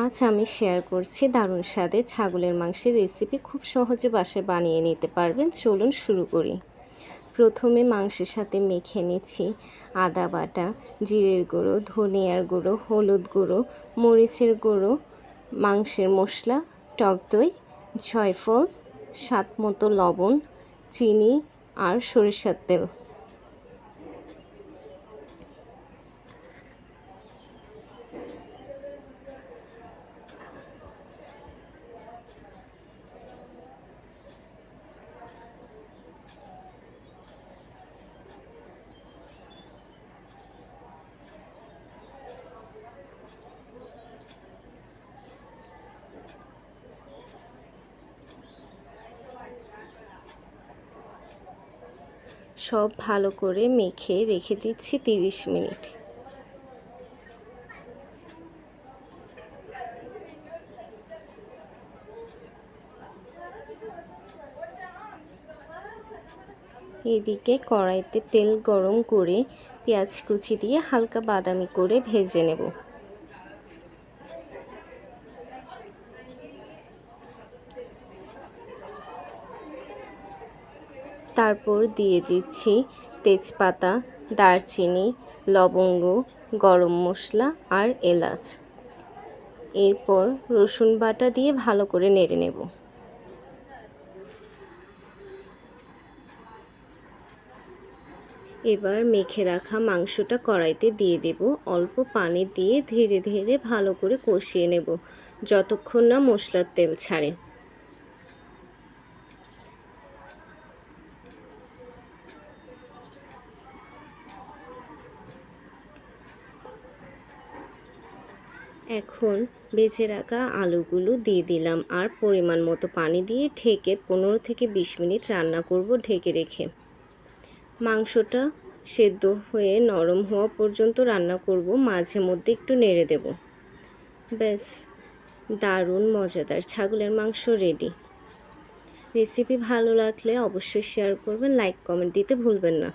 আজ আমি শেয়ার করছি দারুণ স্বাদের ছাগলের মাংসের রেসিপি। খুব সহজে বাসায় বানিয়ে নিতে পারবেন। চলুন শুরু করি। প্রথমে মাংসের সাথে মেখে নিচ্ছি আদা বাটা, জিরের গুঁড়ো, ধনিয়ার গুঁড়ো, হলুদ গুঁড়ো, মরিচের গুঁড়ো, মাংসের মশলা, টক দই, জয়ফল, স্বাদ মতো লবণ, চিনি আর সরিষার তেল। সব ভালো করে মেখে রেখে দিচ্ছি 30 মিনিট। এদিকে কড়াইতে তেল গরম করে পেঁয়াজ কুচি দিয়ে হালকা বাদামি করে ভেজে নেব। তারপর দিয়ে দিচ্ছি তেজপাতা, দারচিনি, লবঙ্গ, গরম মশলা আর এলাচ। এরপর রসুন বাটা দিয়ে ভালো করে নেড়ে নেব। এবার মেখে রাখা মাংসটা কড়াইতে দিয়ে দেব। অল্প পানি দিয়ে ধীরে ধীরে ভালো করে কষিয়ে নেব যতক্ষণ না মশলার তেল ছাড়ে। এখন বেছে রাখা আলুগুলো দিয়ে দিলাম আর পরিমাণ মতো পানি দিয়ে ঢেকে 15 থেকে 20 মিনিট রান্না করব ঢেকে রেখে। মাংসটা সেদ্ধ হয়ে নরম হওয়া পর্যন্ত রান্না করব, মাঝে মধ্যে একটু নেড়ে দেব। ব্যাস, দারুণ মজাদার ছাগলের মাংস রেডি। রেসিপি ভালো লাগলে অবশ্যই শেয়ার করবেন, লাইক কমেন্ট দিতে ভুলবেন না।